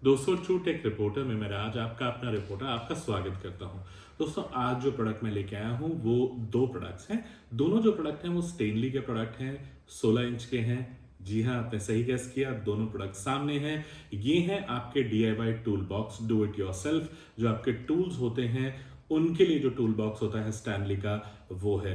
दोस्तों true take reporter में मैं राज आपका अपना रिपोर्टर आपका स्वागत करता हूं। दोस्तों आज जो प्रोडक्ट मैं लेके आया हूं वो दो प्रोडक्ट्स हैं। दोनों जो प्रोडक्ट हैं वो स्टेनली के प्रोडक्ट हैं, 16 इंच के हैं। जी हाँ, आपने सही गेस किया, दोनों प्रोडक्ट सामने हैं। ये हैं आपके DIY tool box, do it yourself. जो आपके टूल्स होते हैं उनके लिए जो टूल बॉक्स होता है स्टैनली का वो है।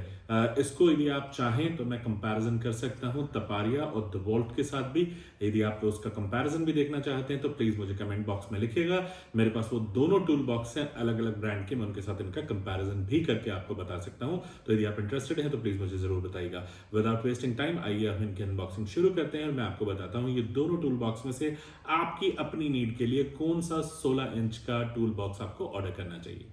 इसको यदि आप चाहें तो मैं कंपैरिजन कर सकता हूं तपारिया और DeWalt के साथ भी। यदि आप उसका कंपैरिजन भी देखना चाहते हैं तो प्लीज मुझे कमेंट बॉक्स में लिखिएगा। मेरे पास वो दोनों टूल बॉक्स हैं अलग अलग ब्रांड के, मैं उनके साथ इनका कंपैरिजन भी करके आपको बता सकता हूं। तो यदि आप इंटरेस्टेड हैं तो प्लीज मुझे जरूर बताइएगा। विदाउट वेस्टिंग टाइम आइए हम इनकी अनबॉक्सिंग शुरू करते हैं और मैं आपको बताता हूं ये दोनों टूल बॉक्स में से आपकी अपनी नीड के लिए कौन सा 16 इंच का टूल बॉक्स आपको ऑर्डर करना चाहिए।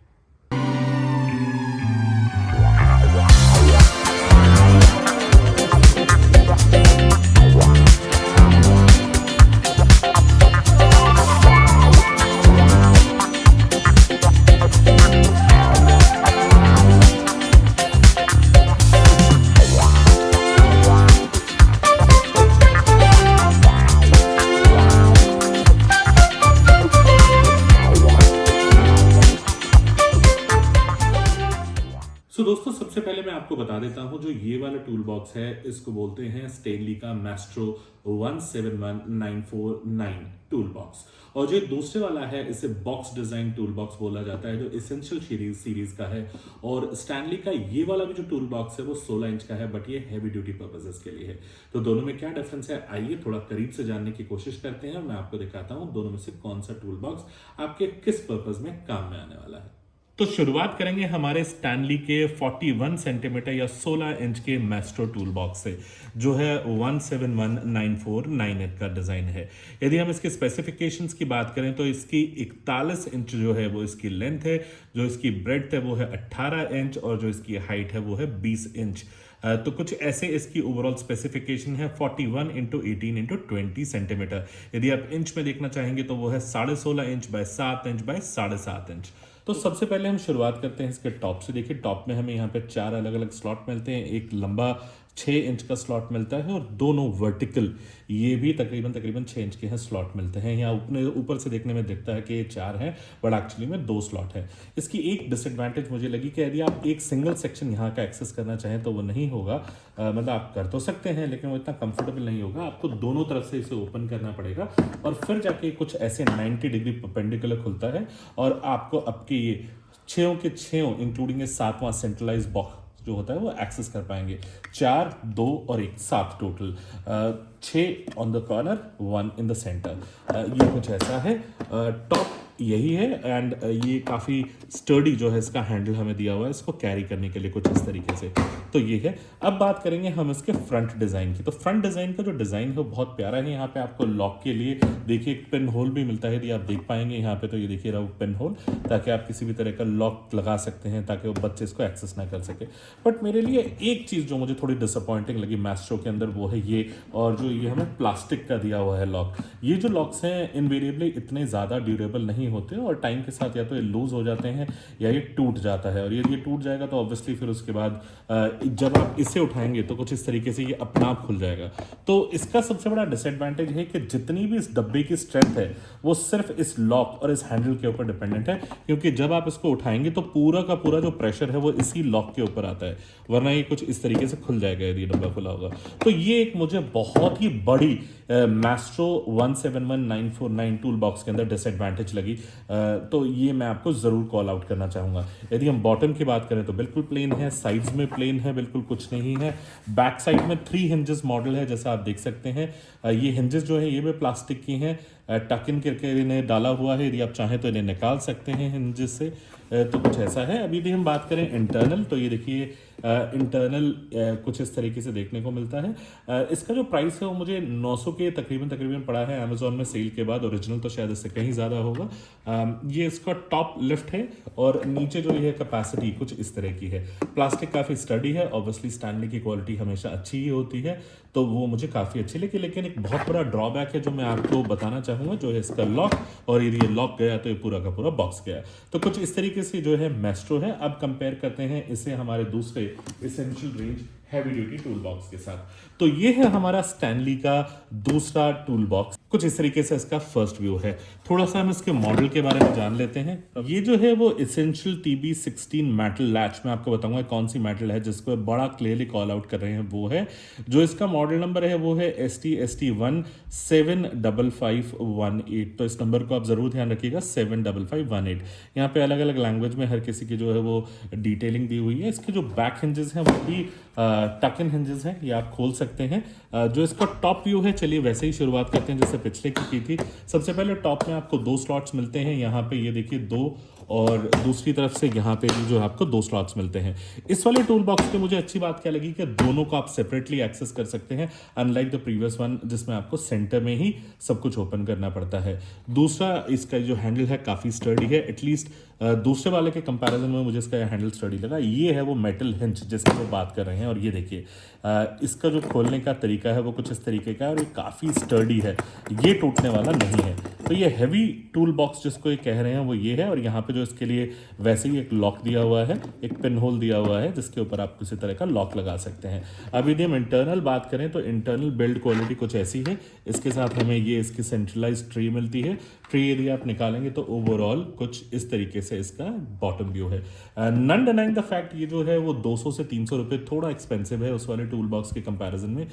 दोस्तों सबसे पहले मैं आपको बता देता हूं जो ये वाला टूल बॉक्स है इसको बोलते हैं स्टेनली का मैस्ट्रो 171949 टूल बॉक्स। और जो दूसरे वाला है इसे बॉक्स डिजाइन टूल बॉक्स बोला जाता है जो एसेंशियल सीरीज का है। और स्टैनली का ये वाला भी जो टूल बॉक्स है वो 16 इंच का है, बट ये हैवी ड्यूटी पर्पसेस के लिए है। तो दोनों में क्या डिफरेंस है आइए थोड़ा करीब से जानने की कोशिश करते हैं और मैं आपको दिखाता हूं दोनों में से कौन सा टूल बॉक्स आपके किस पर्पज में काम में आने वाला है। तो शुरुआत करेंगे हमारे स्टैनली के 41 सेंटीमीटर या 16 इंच के मैस्ट्रो टूल बॉक्स से जो है 171949 का डिजाइन है। यदि हम इसके स्पेसिफिकेशंस की बात करें तो इसकी 41 इंच जो है वो इसकी लेंथ है, जो इसकी ब्रेड्थ है वो है 18 इंच और जो इसकी हाइट है वो है 20 इंच। तो कुछ ऐसे इसकी ओवरऑल स्पेसिफिकेशन है 41 इंटू 18 इंटू 20 सेंटीमीटर। यदि आप इंच में देखना चाहेंगे तो वो है 16.5 inch by 7 inch by 7.5 inch. तो सबसे पहले हम शुरुआत करते हैं इसके टॉप से। देखिए टॉप में हमें यहाँ पे 4 अलग अलग स्लॉट मिलते हैं। एक लंबा 6 इंच का स्लॉट मिलता है और दोनों वर्टिकल ये भी तकरीबन 6 इंच के हैं स्लॉट मिलते हैं। यहाँ ऊपर से देखने में दिखता है कि ये 4 हैं बट एक्चुअली में 2 स्लॉट है। इसकी एक डिसएडवांटेज मुझे लगी कि यदि आप एक सिंगल सेक्शन यहाँ का एक्सेस करना चाहें तो वो नहीं होगा। मतलब आप कर तो सकते हैं लेकिन वो इतना कंफर्टेबल नहीं होगा, आपको दोनों तरफ से इसे ओपन करना पड़ेगा और फिर जाके कुछ ऐसे 90 डिग्री परपेंडिकुलर खुलता है और आपको आपके ये 6 के 6 इंक्लूडिंग ये 7वां सेंट्रलाइज बॉक्स जो होता है वो एक्सेस कर पाएंगे। 4, 2 और 1 7 total, 6 on the corner 1 in the centre. ये कुछ ऐसा है। टॉप यही है एंड ये काफ़ी स्टर्डी जो है इसका हैंडल हमें दिया हुआ है इसको कैरी करने के लिए कुछ इस तरीके से। तो ये है। अब बात करेंगे हम इसके फ्रंट डिज़ाइन की। तो फ्रंट डिज़ाइन का जो डिज़ाइन है वो बहुत प्यारा है। यहाँ पे आपको लॉक के लिए देखिए एक पिन होल भी मिलता है, यदि आप देख पाएंगे यहाँ पे। तो ये देखिए रहा पिन होल, ताकि आप किसी भी तरह का लॉक लगा सकते हैं ताकि वो बच्चे इसको एक्सेस ना कर सके। बट मेरे लिए एक चीज़ जो मुझे थोड़ी डिसअपॉइंटिंग लगी मैस्ट्रो के अंदर वो है ये, और जो ये हमें प्लास्टिक का दिया हुआ है लॉक। ये जो लॉक्स हैं इनवेरिएबली इतने ज़्यादा ड्यूरेबल नहीं होते और टाइम के साथ या तो ये लूज हो जाते हैं या ये टूट जाता है। और यदि ये टूट जाएगा तो ऑब्वियसली फिर उसके बाद जब आप इसे उठाएंगे तो कुछ इस तरीके से ये अपना आप खुल जाएगा। तो इसका सबसे बड़ा डिसएडवांटेज है कि जितनी भी इस डब्बे की स्ट्रेंथ है वो सिर्फ इस लॉक और इस हैंडल के ऊपर डिपेंडेंट है, क्योंकि जब आप इसको उठाएंगे तो पूरा का पूरा जो प्रेशर है वो इसी लॉक के ऊपर आता है, वरना ये कुछ इस तरीके से खुल जाएगा यदि डब्बा खुला होगा। तो ये एक मुझे बहुत ही बड़ी मैस्ट्रो 171949 टूल बॉक्स के अंदर डिसएडवांटेज लगी। तो ये मैं आपको जरूर कॉल आउट करना चाहूंगा। यदि हम बॉटम की बात करें तो बिल्कुल प्लेन है, साइड्स में प्लेन है, बिल्कुल कुछ नहीं है। बैक साइड में 3 हिंजेस मॉडल है जैसा आप देख सकते हैं। ये हिंजेस जो है ये भी प्लास्टिक की हैं, टक इन करके इन्हें डाला हुआ है, यदि आप चाहें तो इन्हें निकाल सकते हैं हिंजेस से। तो कुछ ऐसा है। अभी भी हम बात करें इंटरनल तो ये देखिए इंटरनल कुछ इस तरीके से देखने को मिलता है। इसका जो प्राइस है वो मुझे 900 के तकरीबन पड़ा है अमेजोन में सेल के बाद। ओरिजिनल तो शायद इससे कहीं ज़्यादा होगा। ये इसका टॉप लिफ्ट है और नीचे जो ये कैपेसिटी कुछ इस तरह की है। प्लास्टिक काफ़ी स्टडी है, ऑब्वियसली स्टैनली की क्वालिटी हमेशा अच्छी ही होती है, तो वो मुझे काफ़ी अच्छी लगी। लेकिन एक बहुत बड़ा ड्रॉबैक है जो मैं आपको बताना चाहूँगा, जो है इसका लॉक। और यदि ये लॉक गया तो ये पूरा का पूरा बॉक्स गया। तो कुछ इस तरीके से जो है मैस्ट्रो है। अब कंपेयर करते हैं इसे हमारे दूसरे essential range heavy duty tool box के साथ। तो ये है हमारा स्टैनली का दूसरा टूल बॉक्स। कुछ इस तरीके से इसका फर्स्ट व्यू है। थोड़ा सा हम इसके मॉडल के बारे में जान लेते हैं। ये जो है वो एसेंशियल TB16 मेटल लैच, मैं आपको बताऊंगा कौन सी मेटल है जिसको बड़ा क्लियरली कॉल आउट कर रहे हैं, वो है। जो इसका मॉडल नंबर है वो है ST1 75518। तो इस नंबर को आप जरूर ध्यान रखिएगा, 75518। यहाँ पे अलग अलग लैंग्वेज में हर किसी की जो है वो डिटेलिंग दी हुई है। इसके जो बैक हिंजेस हैं वो भी टक इन हिंजेस हैं, ये आप खोल सकते हैं। जो इसका टॉप व्यू है, चलिए वैसे ही शुरुआत करते हैं जैसे पिछले की थी। सबसे पहले टॉप में आपको 2 स्लॉट्स मिलते हैं, यहाँ पे ये देखिए 2, और दूसरी तरफ से यहाँ पे भी जो है आपको 2 स्लॉट्स मिलते हैं। इस वाले टूल बॉक्स पे मुझे अच्छी बात क्या लगी कि दोनों को आप सेपरेटली एक्सेस कर सकते हैं, अनलाइक द प्रीवियस वन जिसमें आपको सेंटर में ही सब कुछ ओपन करना पड़ता है। दूसरा, इसका जो हैंडल है काफ़ी स्टर्डी है, एटलीस्ट दूसरे वाले के कंपैरिजन में मुझे इसका हैंडल स्टडी लगा। ये है वो मेटल हिंज जिसकी वो बात कर रहे हैं, और ये देखिए इसका जो खोलने का तरीका है वो कुछ इस तरीके का है, और ये काफ़ी स्टर्डी है, ये टूटने वाला नहीं है। तो ये हैवी टूल बॉक्स जिसको ये कह रहे हैं वो ये है। और यहाँ पे जो इसके लिए वैसे ही एक लॉक दिया हुआ है, एक पिन होल दिया हुआ है जिसके ऊपर आप किसी तरह का लॉक लगा सकते हैं। अब यदि हम इंटरनल बात करें तो इंटरनल बिल्ड क्वालिटी कुछ ऐसी है। इसके साथ हमें ये इसकी सेंट्रलाइज ट्री मिलती है। ट्री यदि आप निकालेंगे तो ओवरऑल कुछ इस तरीके से इसका बॉटम व्यू है। नॉन डिनाइंग द फैक्ट ये जो है वो 200 से 300 रुपये थोड़ा एक्सपेंसिव है उस वाले टूल बॉक्स के कंपैरिजन में,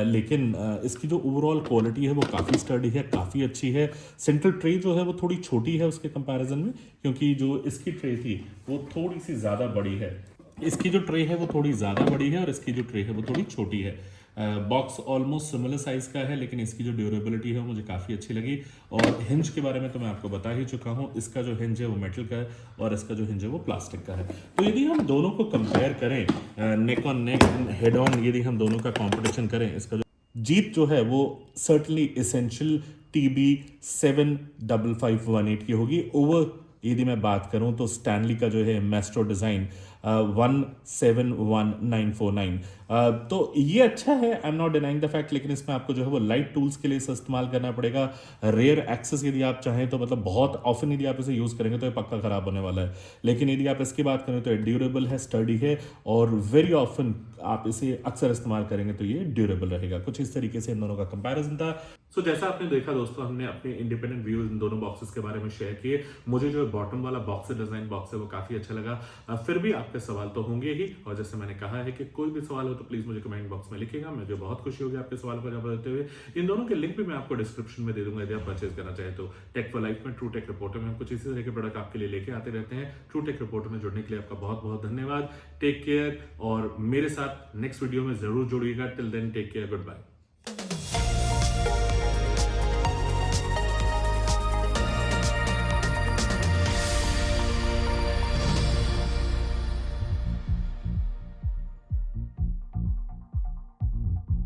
लेकिन इसकी जो ओवरऑल क्वालिटी है वो काफ़ी स्टर्डी है, काफ़ी अच्छी है। सेंट्रल ट्रे जो है वो थोड़ी छोटी है उसके कंपैरिजन में, क्योंकि जो इसकी ट्रे थी वो थोड़ी सी ज़्यादा बड़ी है। इसकी जो ट्रे है वो थोड़ी ज़्यादा बड़ी है और इसकी जो ट्रे है वो थोड़ी छोटी है। बॉक्स ऑलमोस्ट सिमिलर साइज का है, लेकिन इसकी जो ड्यूरेबिलिटी है मुझे काफ़ी अच्छी लगी। और हिंज के बारे में तो मैं आपको बता ही चुका हूँ, इसका जो हिंज है वो मेटल का है और इसका जो हिंज है वो प्लास्टिक का है। तो यदि हम दोनों को कंपेयर करें, नेक ऑन नेक, हेड ऑन, यदि हम दोनों का कॉम्पिटिशन करें, इसका जो जीत जो है वो सर्टनली एसेंशियल TB75518 की होगी। ओवर यदि मैं बात करूं तो स्टैनली का जो है मेस्ट्रो डिज़ाइन 171949। तो ये अच्छा है, I am not denying the fact, लेकिन इसमें आपको जो है वो लाइट टूल्स के लिए इसे इस्तेमाल करना पड़ेगा। रेयर एक्सेस यदि आप चाहें तो, मतलब बहुत ऑफन यदि आप इसे यूज़ करेंगे तो ये पक्का खराब होने वाला है। लेकिन यदि आप इसकी बात करें तो ये ड्यूरेबल है, स्टडी है, और वेरी ऑफन आप इसे अक्सर इस्तेमाल करेंगे तो ये ड्यूरेबल रहेगा। कुछ इस तरीके से इन दोनों का कंपैरिजन था। सो जैसा आपने देखा दोस्तों, हमने अपने इंडिपेंडेंट व्यूज इन दोनों बॉक्सेस के बारे में शेयर किए। मुझे जो बॉटम वाला बॉक्स है, डिजाइन बॉक्स है, वो काफी अच्छा लगा। फिर भी आपके सवाल तो होंगे ही, और जैसे मैंने कहा है कि कोई भी सवाल हो तो प्लीज मुझे कमेंट बॉक्स में लिखिएगा। मुझे बहुत खुशी होगी आपके सवाल का जवाब देते हुए। इन दोनों के लिंक भी मैं आपको डिस्क्रिप्शन में दे दूंगा यदि आप परचेज करना चाहे तो। टेक फॉर लाइफ में, ट्रू टेक रिपोर्टर में हम कुछ इसी तरह के प्रोडक्ट आपके लिए लेके आते रहते हैं। ट्रू टेक रिपोर्टर में जुड़ने के लिए आपका बहुत बहुत धन्यवाद। टेक केयर, और मेरे साथ नेक्स्ट वीडियो में जरूर जुड़िएगा। Till then take care, good bye.